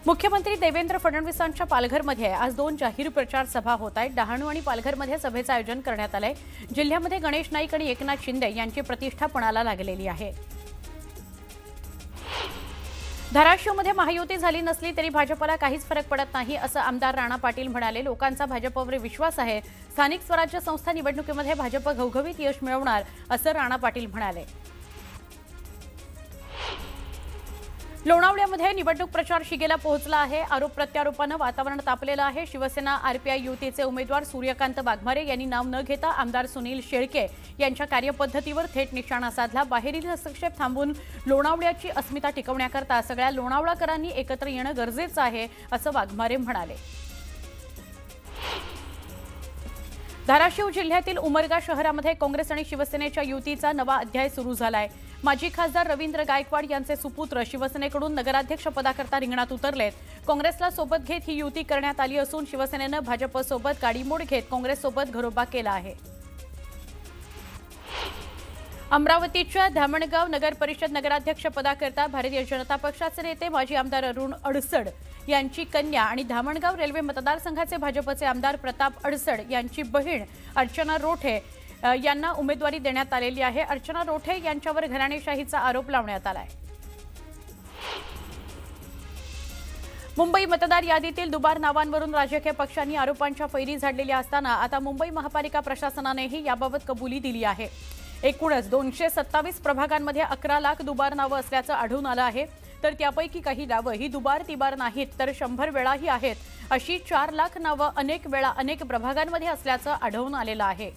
मुख्यमंत्री देवेंद्र फडणवीसांच्या पालघरमध्ये आज 2 जाहीर प्रचार सभा होत आहेत। डहाणू आणि पालघरमध्ये सभेचं आयोजन करण्यात आलंय। जिल्ह्यामध्ये गणेश नाईक आणि एकनाथ शिंदे यांची प्रतिष्ठा पणाला लागलेली आहे। धाराशिवमध्ये महायुती झाली नसली तरी भाजपला काहीच फरक पडत नाही असं आमदार राणा पाटील म्हणाले। लोकांचा भाजपवर विश्वास आहे। स्थानिक स्वराज्य संस्था निवडणुकीमध्ये भाजप घवघवीत यश मिळवणार असं राणा पाटील म्हणाले। लोणावळ्यामध्ये निवडणूक प्रचार शिगेला पोहोचला आहे। आरोप प्रत्यारोपानं वातावरण तापलेलं आहे। शिवसेना आरपीआय युतीचे उमेदवार सूर्यकांत वाघमारे यांनी नाव न घेता आमदार सुनील शेळके यांच्या कार्यपद्धतीवर थेट निशाणा साधला। बाहेरील हस्तक्षेप थांबवून लोणावळ्याची अस्मिता टिकवण्याकरता सगळ्या लोणावळाकरांनी एकत्र येणं गरजेचं आहे असं वाघमारे म्हणाले। धाराशिव जिल्ह्यातील उमरगा शहरामध्ये काँग्रेस आणि शिवसेनेच्या युतीचा नवा अध्याय सुरू झालाय। माजी खासदार रवींद्र गायकवाड यांचे सुपुत्र शिवसेनेकडून नगराध्यक्ष पदाकरता रिंगणात उतरलेत। काँग्रेसला सोबत घेत ही युती करण्यात आली असून शिवसेनेनं भाजपसोबत गाडीमोड घेत काँग्रेससोबत घरोबा केला आहे। अमरावतीच्या धामणगाव नगर परिषद नगराध्यक्ष पदाकरता भारतीय जनता पक्षाचे नेते माजी आमदार अरुण अडसड यांची कन्या आणि धामणगाव रेल्वे मतदारसंघाचे भाजपचे आमदार प्रताप अडसड यांची बहीण अर्चना रोठे यांना उमेदवारी देण्यात आलेली आहे। अर्चना रोठे यांच्यावर घराणेशाहीचा आरोप लावण्यात आलाय। मुंबई मतदार यादीतील दुबार नावांवरून राजकीय पक्षांनी आरोपांच्या फैरी झाडलेल्या असताना आता मुंबई महापालिका प्रशासनानेही याबाबत कबुली दिली आहे। एकूणच 227 प्रभागांमध्ये 11 लाख दुबार नावं असल्याचं आढळून आलं आहे। तर त्यापैकी काही नावं ही दुबार तिबार नाहीत तर 100 वेळाही आहेत। अशी 4 लाख नावं अनेक वेळा अनेक प्रभागांमध्ये असल्याचं आढळून आलेलं आहे।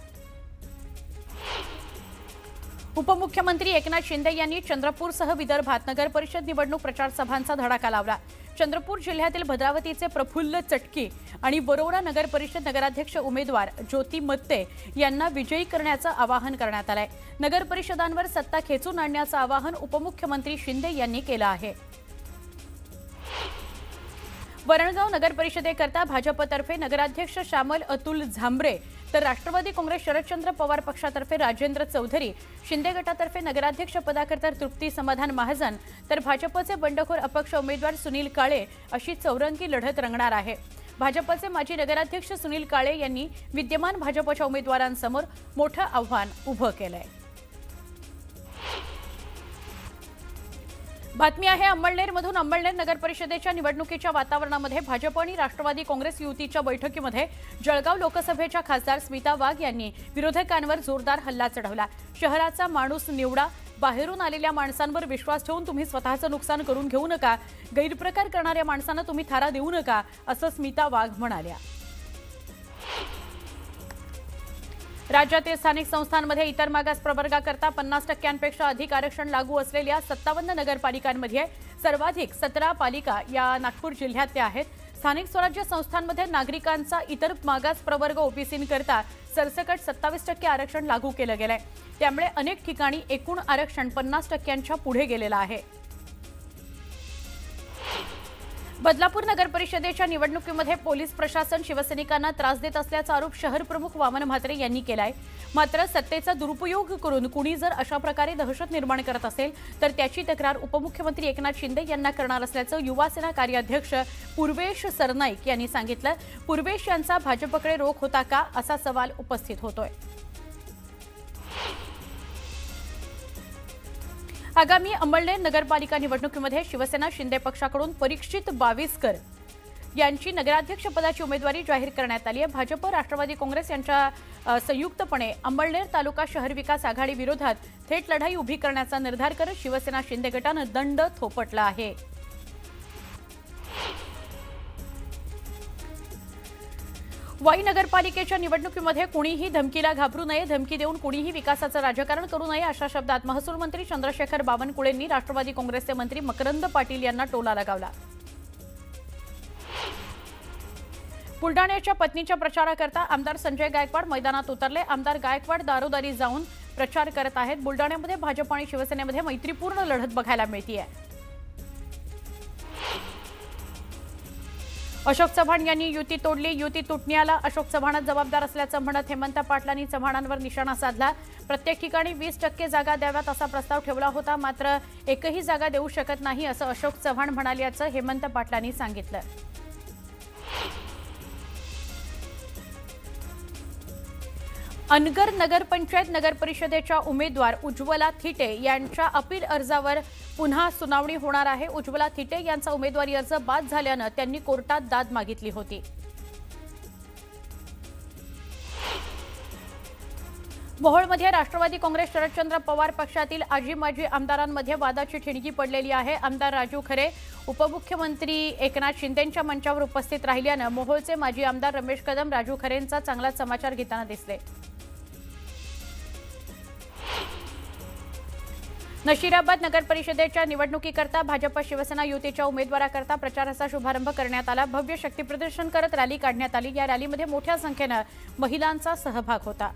उपमुख्यमंत्री एकनाथ शिंदे यांनी चंद्रपूरसह विदर्भात नगर परिषद निवडणूक प्रचार सभांचा धडाका लावला। चंद्रपूर जिल्ह्यातील भद्रावतीचे प्रफुल्ल चटकी आणि वरोरा नगर परिषद नगराध्यक्ष उमेदवार ज्योती मत्ते यांना विजयी करण्याचं आवाहन करण्यात आलंय। नगर परिषदांवर सत्ता खेचून आणण्याचं आवाहन उपमुख्यमंत्री शिंदे यांनी केलं आहे। वरणगाव नगर परिषदेकरता भाजपतर्फे नगराध्यक्ष श्यामल अतुल झांबरे तर राष्ट्रवादी काँग्रेस शरदचंद्र पवार पक्षातर्फे राजेंद्र चौधरी, शिंदे गटातर्फे नगराध्यक्ष पदाकरता तृप्ती समाधान महाजन तर भाजपचे बंडखोर अपक्ष उमेदवार सुनील काळे अशी चौरंगी लढत रंगणार आहे। भाजपचे माजी नगराध्यक्ष सुनील काळे यांनी विद्यमान भाजपच्या उमेदवारांसमोर मोठं आव्हान उभं केलंय। बातमी आहे अंमळनेरमधून। अंमळनेर नगर परिषदेच्या निवडणुकीच्या वातावरणामध्ये भाजप आणि राष्ट्रवादी काँग्रेस युतीच्या बैठकीमध्ये जळगाव लोकसभेच्या खासदार स्मिता वाघ यांनी विरोधकांवर जोरदार हल्ला चढवला। शहराचा माणूस निवडा, बाहेरून आलेल्या माणसांवर विश्वास ठेवून तुम्ही स्वतःचं नुकसान करून घेऊ नका, गैरप्रकार करणाऱ्या माणसांना तुम्ही थारा देऊ नका असं स्मिता वाघ म्हणाल्या। राज्यातील स्थानिक संस्थांमध्ये इतर मागास प्रवर्गाकरता 50% अधिक आरक्षण लागू असलेल्या 57 नगरपालिकांमध्ये सर्वाधिक 17 पालिका या नागपूर जिल्ह्यातल्या आहेत। स्थानिक स्वराज्य संस्थांमध्ये नागरिकांचा इतर मागास प्रवर्ग ओबीसींकरता सरसकट 27% आरक्षण लागू केलं गेलंय। त्यामुळे अनेक ठिकाणी एकूण आरक्षण 50%च्या पुढे गेलेलं आहे। बदलापूर नगर परिषदेच्या निवडणुकीमध्ये पोलीस प्रशासन शिवसैनिकांना त्रास देत असल्याचा आरोप शहर प्रमुख वामन म्हात्रे यांनी केलाय। मात्र सत्तेचा दुरुपयोग करून कुणी जर अशा प्रकारे दहशत निर्माण करत असेल तर त्याची तक्रार उपमुख्यमंत्री एकनाथ शिंदे यांना करणार असल्याचं युवासेना कार्याध्यक्ष पूर्वेश सरनाईक यांनी सांगितलं। पूर्वेश यांचा भाजपकडे रोख होता का असा सवाल उपस्थित होतोय। आगामी अंमळनेर नगरपालिका निवडणुकीमध्ये शिवसेना शिंदे पक्षाकडून परीक्षित बाविस्कर यांची नगराध्यक्ष पदाची उमेदवारी जाहीर करण्यात आली आहे। भाजप राष्ट्रवादी काँग्रेस यांच्या संयुक्तपणे अंमळनेर तालुका शहर विकास आघाडी विरोधात थेट लढाई उभी करण्याचा निर्धार करत शिवसेना शिंदे गटानं दंड थोपटला आहे। वाई नगरपालिकेच्या निवडणुकीमध्ये कुणीही धमकीला घाबरू नये, धमकी देऊन कुणीही विकासाचं राजकारण करू नये अशा शब्दात महसूल मंत्री चंद्रशेखर बावनकुळेंनी राष्ट्रवादी काँग्रेसचे मंत्री मकरंद पाटील यांना टोला लगावला। बुलडाण्याच्या पत्नीच्या प्रचाराकरता आमदार संजय गायकवाड मैदानात उतरले। आमदार गायकवाड दारोदारी जाऊन प्रचार करत आहेत। बुलडाण्यामध्ये भाजप आणि शिवसेनेमध्ये मैत्रीपूर्ण लढत बघायला मिळतेय। अशोक चव्हाण यांनी युती तोडली, युती तुटण्याला अशोक चव्हाणच जबाबदार असल्याचं म्हणत हेमंत पाटलांनी चव्हाणांवर निशाणा साधला। प्रत्येक ठिकाणी 20% जागा द्याव्यात असा प्रस्ताव ठेवला होता, मात्र एकही जागा देऊ शकत नाही असं अशोक चव्हाण म्हणाल्याचं हेमंत पाटलांनी सांगितलं। अनगर नगरपंचायत नगरपरिषदेच्या उमेदवार उज्ज्वला थिटे यांच्या अपील अर्जावर पुन्हा सुनावणी होणार आहे। उज्ज्वला थिटे यांचा उमेदवारी अर्ज बाद झाल्यानं त्यांनी कोर्टात दाद मागितली होती। मोहोळमध्ये राष्ट्रवादी काँग्रेस शरदचंद्र पवार पक्षातील आजी माजी आमदारांमध्ये वादाची ठिणगी पडलेली आहे। आमदार राजू खरे उपमुख्यमंत्री एकनाथ शिंदेंच्या मंचावर उपस्थित राहिल्यानं मोहोळचे माजी आमदार रमेश कदम राजू खरेंचा चांगला समाचार घेताना दिसले। नशिराबाद नगरपरिषदेच्या निवडणुकीकरता भाजप शिवसेना युतीच्या उमेदवाराकरता प्रचाराचा शुभारंभ करण्यात आला। भव्य शक्ती प्रदर्शन करत रॅली काढण्यात आली। या रॅलीमध्ये मोठ्या संख्येने महिलांचा सहभाग होता।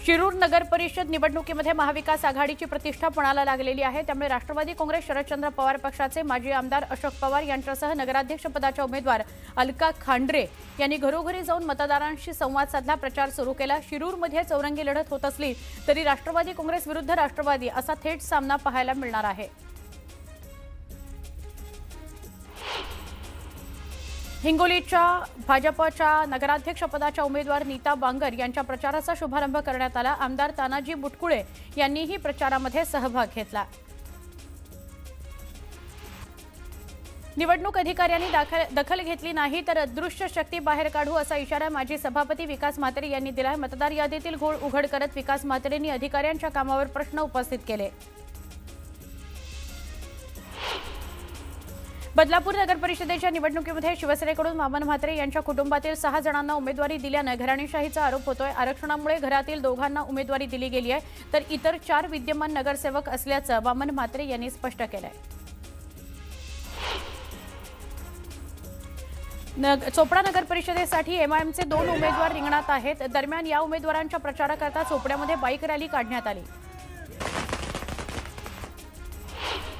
शिरूर नगर परिषद निवडणुकीमध्ये महाविकास आघाडीची प्रतिष्ठा पणाला लागलेली आहे। त्यामुळे राष्ट्रवादी काँग्रेस शरदचंद्र पवार पक्षाचे माजी आमदार अशोक पवार यांच्यासह नगराध्यक्ष पदाच्या उमेदवार अलका खांड्रे यांनी घरोघरी जाऊन मतदारांशी संवाद साधला, प्रचार सुरू केला। शिरूरमध्ये चौरंगी लढत होत असली तरी राष्ट्रवादी काँग्रेस विरुद्ध राष्ट्रवादी असा थेट सामना पाहायला मिळणार आहे। हिंगोलीच्या भाजपच्या नगराध्यक्षपदाच्या उमेदवार नीता बांगर यांच्या प्रचाराचा शुभारंभ करण्यात आला। आमदार तानाजी बुटकुळे यांनीही प्रचारामध्ये सहभाग घेतला। निवडणूक अधिकाऱ्यांनी दखल घेतली नाही तर अदृश्य शक्ती बाहेर काढू असा इशारा माजी सभापती विकास म्हात्रे यांनी दिला। मतदार यादीतील घोळ उघड करत विकास म्हात्रेंनी अधिकाऱ्यांच्या कामावर प्रश्न उपस्थित केले। बदलापूर नगर परिषदेच्या निवडणुकीमध्ये शिवसेनेकडून वामन म्हात्रे यांच्या कुटुंबातील 6 जणांना उमेदवारी दिल्याने घराणेशाहीचा आरोप होतोय। आरक्षणामुळे घरातील दोघांना उमेदवारी दिली गेली आहे तर इतर 4 विद्यमान नगरसेवक असल्याचं वामन म्हात्रे यांनी स्पष्ट केलंय। चोपडा नगर परिषदेसाठी एमआयएमचे 2 उमेदवार रिंगणात आहेत। दरम्यान या उमेदवारांच्या प्रचाराकरता चोपड्यामध्ये बाईक रॅली काढण्यात आली।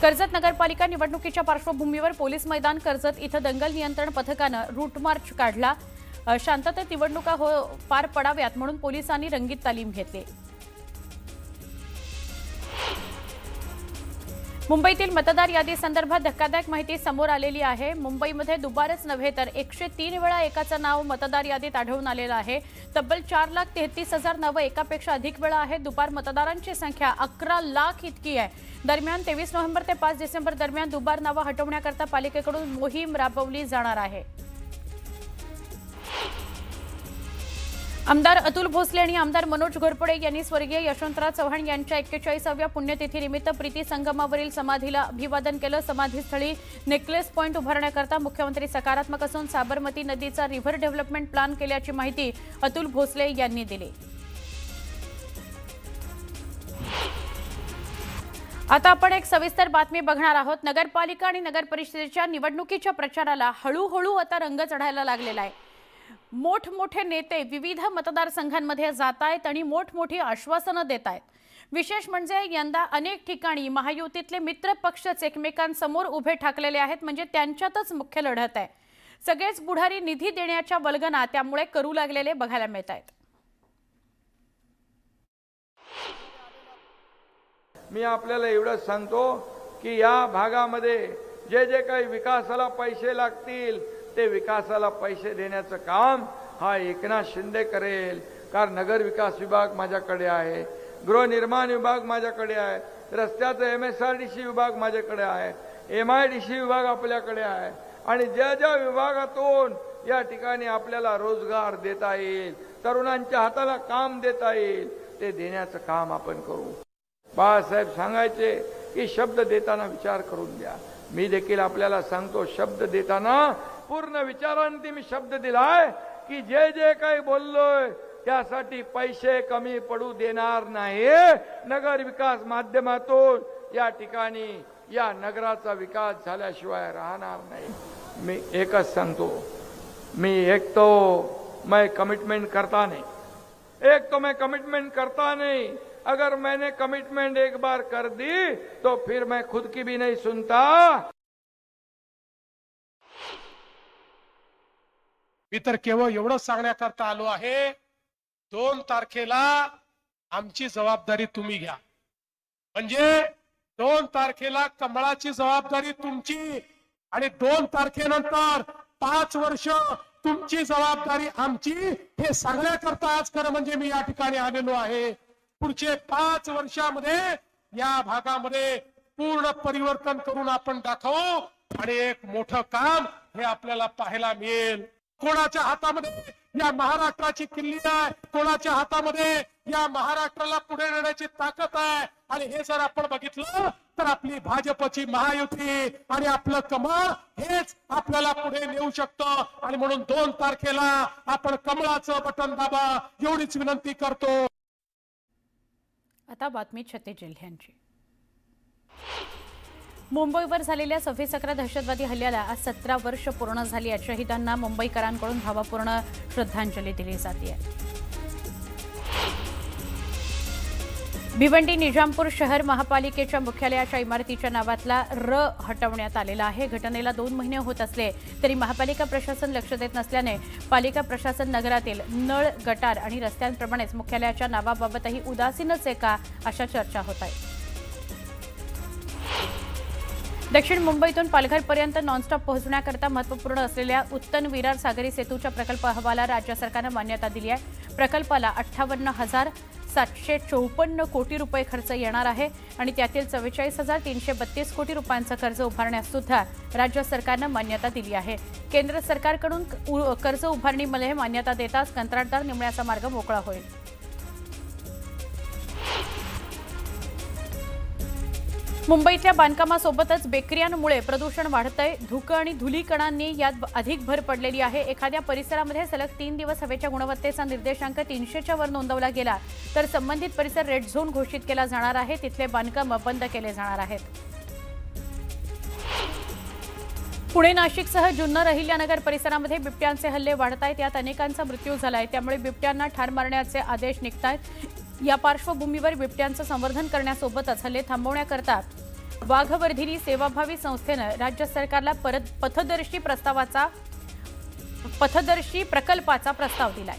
कर्जत नगरपालिका निवडणुकीच्या पार्श्वभूमीवर पोलीस मैदान कर्जत इथं दंगल नियंत्रण पथकानं रूट मार्च काढला। शांततेत निवडणुका पार पडाव्यात म्हणून पोलिसांनी रंगीत तालीम घेतली। मुंबईतील मतदार यादी संदर्भात धक्कादायक माहिती समोर आलेली आहे। मुंबईमध्ये दुबारच नव्हे तर 103 वेळा एकाचं नाव मतदार यादीत आढळून आलेलं आहे। तब्बल 4,33,000 नावं एकापेक्षा अधिक वेळा आहेत। दुबार मतदारांची संख्या 11 लाख इतकी आहे। दरम्यान 23 नोव्हेंबर ते 5 डिसेंबर दरम्यान दुबार नावं हटवण्याकरता पालिकेकडून मोहीम राबवली जाणार आहे। आमदार अतुल भोसले आणि आमदार मनोज घोरपडे यांनी स्वर्गीय यशवंतराव चव्हाण यांच्या 41व्या पुण्यतिथीनिमित्त प्रीती संगमावरील समाधीला अभिवादन केलं। समाधीस्थळी नेकलेस पॉइंट उभारण्याकरता मुख्यमंत्री सकारात्मक असून साबरमती नदीचा रिव्हर डेव्हलपमेंट प्लॅन केल्याची माहिती अतुल भोसले यांनी दिली। आता आपण एक सविस्तर बातमी बघणार आहोत। नगरपालिका आणि नगरपरिषदेच्या निवडणुकीच्या प्रचाराला हळूहळू आता रंग चढायला लागलेला आहे। मोठमोठे नेते विविध मतदारसंघांमध्ये जात आहेत आणि मोठमोठी आश्वासनं देत आहेत। विशेष म्हणजे यंदा अनेक ठिकाणी महायुतीतले मित्र पक्षच एकमेकांसमोर उभे ठाकलेले आहेत, म्हणजे त्यांच्यातच मुख्य लढत आहे। सगळेच पुढारी निधी देण्याच्या वल्गना त्यामुळे करू लागलेले बघायला मिळत आहेत। मी आपल्याला एवढंच सांगतो की या भागामध्ये जे जे काही विकासाला पैसे लागतील ते विकासाला पैसे देण्याचं काम हा एकनाथ शिंदे करेल। कारण नगर विकास विभाग माझ्याकडे आहे, गृहनिर्माण विभाग माझ्याकडे आहे, रस्त्याचा MSRDC विभाग माझ्याकडे आहे, MIDC विभाग आपल्याकडे आहे आणि ज्या ज्या विभागातून या ठिकाणी आपल्याला रोजगार देता येईल, तरुणांच्या हाताला काम देता येईल, ते देण्याचं काम आपण करू। बाळासाहेब सांगायचे की शब्द देताना विचार करून द्या। मी देखील आपल्याला सांगतो, शब्द देताना पूर्ण विचारांनी मी शब्द दिलाय की जे जे काही बोललोय त्यासाठी पैसे कमी पडू देणार नाही। नगर विकास माध्यमातून या ठिकाणी या नगराचा विकास झाल्याशिवाय राहणार नाही। मी एकच सांगतो, मैं कमिटमेंट करता नहीं, अगर मैंने कमिटमेंट एक बार कर दी तो फिर मैं खुद की भी नहीं सुनता। मी तर केवळ एवढंच सांगण्याकरता आलो आहे, 2 तारखेला आमची जबाबदारी तुम्ही घ्या. म्हणजे 2 तारखेला कमळाची जबाबदारी तुमची आणि 2 तारखेनंतर 5 वर्ष तुमची जबाबदारी आमची, हे सांगण्याकरता आज खरं म्हणजे मी या ठिकाणी आलेलो आहे. पुढचे 5 वर्षामध्ये या भागामध्ये पूर्ण परिवर्तन करून आपण दाखवू आणि एक मोठं काम हे आपल्याला पाहायला मिळेल. कोणाच्या हातामध्ये या महाराष्ट्राची किल्ली आहे, कोणाच्या हातामध्ये या महाराष्ट्राला पुढे नेण्याची ताकद आहे. आणि हे जर आपण बघितलं तर आपली भाजपची महायुती आणि आपलं कमळ हेच आपल्याला पुढे नेऊ शकतं. आणि म्हणून 2 तारखेला आपण कमळाचं बटन दाबा एवढीच विनंती करतो. आता बातमी छत्तीस जिल्ह्यांची. मुंबईवर झालेल्या 26/11 दहशतवादी हल्ल्याला आज 17 वर्ष पूर्ण झाली आहेत. शहीदांना मुंबईकरांकडून भावपूर्ण श्रद्धांजली दिली जाते. भिवंडी निजामपूर शहर महापालिकेच्या मुख्यालयाच्या इमारतीच्या नावातला र हटवण्यात आलेला आहे. घटनेला 2 महिने होत असले तरी महापालिका प्रशासन लक्ष देत नसल्याने पालिका प्रशासन नगरातील नळ, गटार आणि रस्त्यांप्रमाणेच मुख्यालयाच्या नावाबाबतही उदासीनच आहे का, अशा चर्चा होत आहेत. दक्षिण मुंबईतून पालघरपर्यंत नॉनस्टॉप पोहोचण्याकरता महत्त्वपूर्ण असलेल्या उत्तन विरार सागरी सेतूच्या प्रकल्प अहवाला राज्य सरकारने मान्यता दिली आहे. प्रकल्पाला 58,754 कोटी रुपये खर्च येणार आहे आणि त्यातील 44,332 कोटी रुपयांचं कर्ज उभारण्यास सुद्धा राज्य सरकारने मान्यता दिली आहे. केंद्र सरकारकडून कर्ज उभारणीमध्ये मान्यता देताच कंत्राटदार नेमण्याचा मार्ग मोकळा होईल. मुंबईतल्या बांधकामासोबतच बेकऱ्यांमुळे प्रदूषण वाढतंय. धुकं आणि धुलीकणांनी यात अधिक भर पडलेली आहे. एखाद्या परिसरामध्ये सलग 3 दिवस हवेच्या गुणवत्तेचा निर्देशांक 300च्या वर नोंदवला गेला तर संबंधित परिसर रेड झोन घोषित केला जाणार आहे. तिथले बांधकाम बंद केले जाणार आहेत. पुणे, नाशिकसह जुन्नर, अहिल्यानगर परिसरामध्ये बिबट्यांचे हल्ले वाढत आहेत. यात अनेकांचा मृत्यू झालाय. त्यामुळे बिबट्यांना ठार मारण्याचे आदेश निघतायत. या पार्श्वभूमीवर बिबट्यांचं संवर्धन करण्यासोबतच हल्ले थांबवण्याकरता वाघवर्धिनी सेवाभावी संस्थेनं राज्य सरकारला पथदर्शी प्रकल्पाचा प्रस्ताव दिलाय.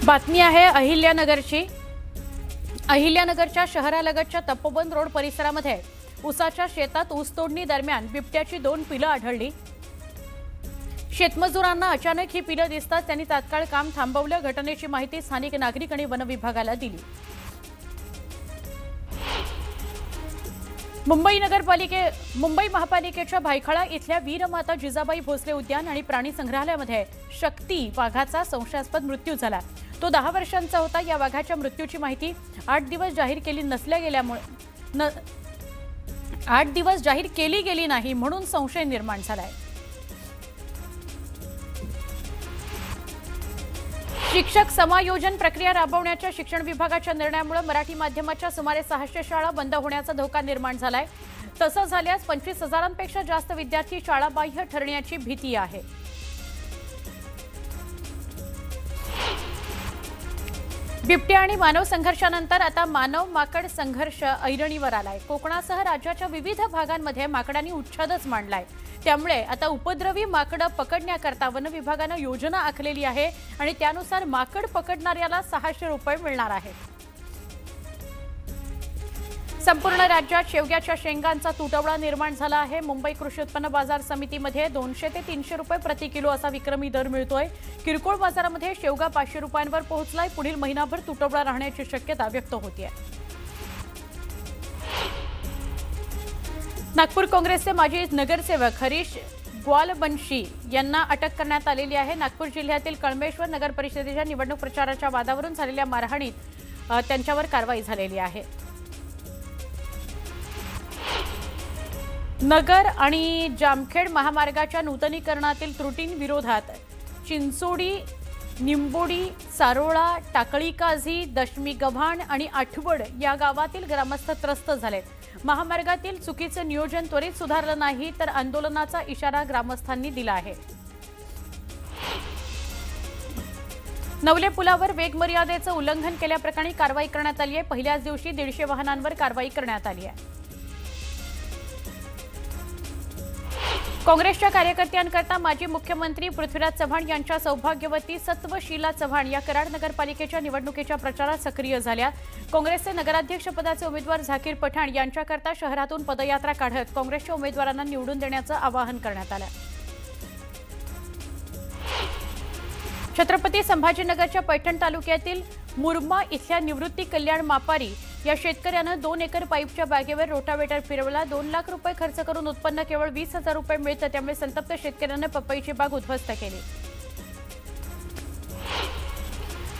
बातमी आहे अहिल्यानगरची. अहिल्यानगरच्या शहरालगतच्या तपोवन रोड परिसरामध्ये ऊसाच्या शेतात ऊसतोडणी दरम्यान बिबट्याची 2 पिलं आढळली. शेतमजुरांना अचानक ही पिलं दिसताच त्यांनी तात्काळ काम थांबवलं. घटनेची माहिती स्थानिक नागरिक आणि वन विभागाला दिली. मुंबई महापालिकेच्या भायखळा इथल्या वीरमाता जिजाबाई भोसले उद्यान आणि प्राणी संग्रहालयामध्ये शक्ती वाघाचा संशयास्पद मृत्यू झाला. तो 10 वर्षांचा होता. या वाघाच्या मृत्यूची माहिती 8 दिवस जाहीर केली गेली नाही म्हणून संशय निर्माण झालाय. शिक्षक समायोजन प्रक्रिया राबवण्याच्या शिक्षण विभागाच्या निर्णयामुळे मराठी माध्यमाच्या सुमारे 600 शाळा बंद होण्याचा धोका निर्माण झालाय. तसं झाल्यास 25,000पेक्षा जास्त विद्यार्थी शाळाबाह्य ठरण्याची भीती आहे. बिबट्या आणि मानव संघर्षानंतर आता मानव माकड संघर्ष ऐरणीवर आलाय. कोकणासह राज्याच्या विविध भागांमध्ये माकडांनी उच्छादच मांडलाय. त्यामुळे आता उपद्रवी माकडं पकडण्याकरता वन विभागाने योजना आखलेली आहे आणि त्यानुसार माकड पकडणाऱ्याला 600 रुपये मिळणार आहेत. संपूर्ण राज्यात शेवग्याच्या शेंगांचा तुटवडा निर्माण झाला आहे. मुंबई कृषी उत्पन्न बाजार समितीमध्ये 200 ते 300 रुपये प्रति किलो असा विक्रमी दर मिळतोय. किरकोळ बाजारामध्ये शेवगा 500 रुपयांवर पोहोचलाय. पुढील महिनाभर तुटवडा राहण्याची शक्यता व्यक्त होतीये. नागपूर काँग्रेसचे माजी नगरसेवक हरीश ग्वालबंशी यांना अटक करण्यात आलेली आहे. नागपूर जिल्ह्यातील कळमेश्वर नगर परिषदेच्या निवडणूक प्रचाराच्या वादावरून झालेल्या मारहाणीत त्यांच्यावर कारवाई झालेली आहे. नगर आणि जामखेड महामार्गाच्या नूतनीकरणातील त्रुटींविरोधात चिंचोडी निंबोडी, सारोळा, टाकळी काझी, दशमी गव्हाण आणि आठवड या गावातील ग्रामस्थ त्रस्त झालेत। महामार्गातील चुकीचं नियोजन त्वरित सुधारलं नाही तर आंदोलनाचा इशारा ग्रामस्थांनी दिला आहे। नवले पुलावर वेग मर्यादेचं उल्लंघन केल्याप्रकरणी कारवाई करण्यात आली आहे। पहिल्याच दिवशी 150 वाहनांवर कारवाई करण्यात आली आहे। काँग्रेसच्या कार्यकर्त्यांकरता माजी मुख्यमंत्री पृथ्वीराज चव्हाण यांच्या सौभाग्यवती सत्व शीला चव्हाण या कराड नगरपालिकेच्या निवडणुकीच्या प्रचारात सक्रिय झाल्या। काँग्रेसचे नगराध्यक्षपदाचे उमेदवार झाकीर पठाण यांच्याकरता शहरातून पदयात्रा काढत काँग्रेसच्या उमेदवारांना निवडून देण्याचं आवाहन करण्यात आलं। छत्रपती संभाजीनगरच्या पैठण तालुक्यातील मुरमा इथल्या निवृत्ती कल्याण मापारी या शेतकऱ्यानं 2 एकर पाईपच्या बागेवर रोटावेटर फिरवला। 2 लाख रुपये खर्च करून उत्पन्न केवळ 20,000 रुपये मिळतं, त्यामुळे संतप्त शेतकऱ्यानं पपईची बाग उद्ध्वस्त केली।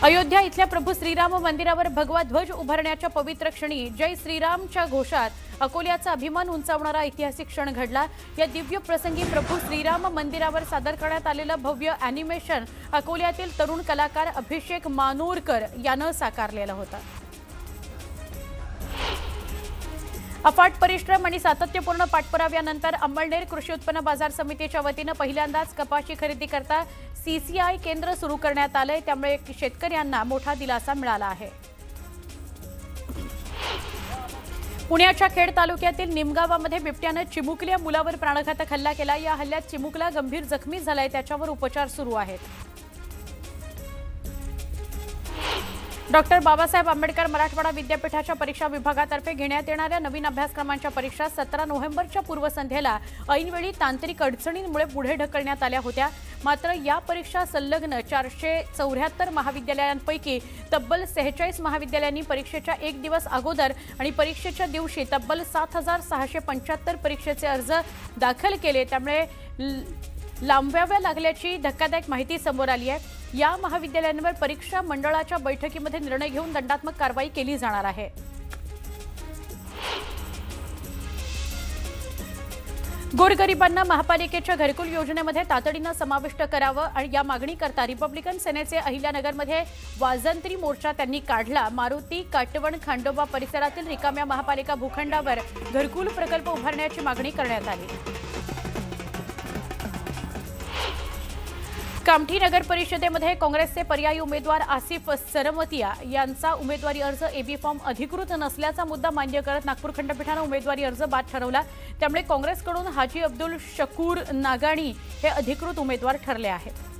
अयोध्या इथल्या प्रभू श्रीराम मंदिरावर भगवा ध्वज उभारण्याच्या पवित्र क्षणी जय श्रीरामच्या घोषात अकोल्याचा अभिमान उंचावणारा ऐतिहासिक क्षण घडला। या दिव्य प्रसंगी प्रभू श्रीराम मंदिरावर सादर करण्यात आलेलं भव्य अॅनिमेशन अकोल्यातील तरुण कलाकार अभिषेक मानूरकर यानं साकारलेलं होतं। अफाट परिश्रम आणि सातत्यपूर्ण पाठपुराव्यानंतर अंमळनेर कृषी उत्पन्न बाजार समितीच्या वतीनं पहिल्यांदाच कपाशी खरेदी करता सीसीआय केंद्र सुरू करण्यात आलंय, त्यामुळे शेतकऱ्यांना मोठा दिलासा मिळाला आहे। पुण्याच्या खेड तालुक्यातील निमगावामध्ये बिबट्यानं चिमुकल्या मुलावर प्राणघातक हल्ला केला। या हल्ल्यात चिमुकला गंभीर जखमी झालाय, त्याच्यावर उपचार सुरू आहेत। डॉक्टर बाबासाहेब आंबेडकर मराठवाडा विद्यापीठाच्या परीक्षा विभागातर्फे घेण्यात येणाऱ्या नवीन अभ्यासक्रमांच्या परीक्षा 17 नोव्हेंबरच्या पूर्वसंध्येला ऐनवेळी तांत्रिक अडचणींमुळे पुढे ढकलण्यात आल्या होत्या। मात्र या परीक्षा संलग्न 474 महाविद्यालयांपैकी तब्बल 46 महाविद्यालयांनी परीक्षेच्या 1 दिवस अगोदर आणि परीक्षेच्या दिवशी तब्बल 7,675 परीक्षेचे अर्ज दाखल केले, त्यामुळे लांबवाव्या लागल्याची धक्कादायक माहिती समोर आली आहे। या महाविद्यालयांवर परीक्षा मंडळाच्या बैठकीमध्ये निर्णय घेऊन दंडात्मक कारवाई केली जाणार आहे। गोरगरिबांना महापालिकेच्या घरकुल योजनेमध्ये तातडीनं समाविष्ट करावं आणि या मागणीकरता रिपब्लिकन सेनेचे अहिल्यानगरमध्ये वाजंत्री मोर्चा त्यांनी काढला। मारुती, काटवण, खांडोबा परिसरातील रिकाम्या महापालिका भूखंडावर घरकुल प्रकल्प उभारण्याची मागणी करण्यात आली। कामठी नगर परिषदेमध्ये काँग्रेसचे पर्यायी उमेदवार आसिफ सरमतिया यांचा उमेदवारी अर्ज एबी फॉर्म अधिकृत नसल्याचा मुद्दा मान्य करत नागपूर खंडपीठानं उमेदवारी अर्ज बाद ठरवला, त्यामुळे काँग्रेसकडून हाजी अब्दुल शकूर नागाणी हे अधिकृत उमेदवार ठरले आहेत।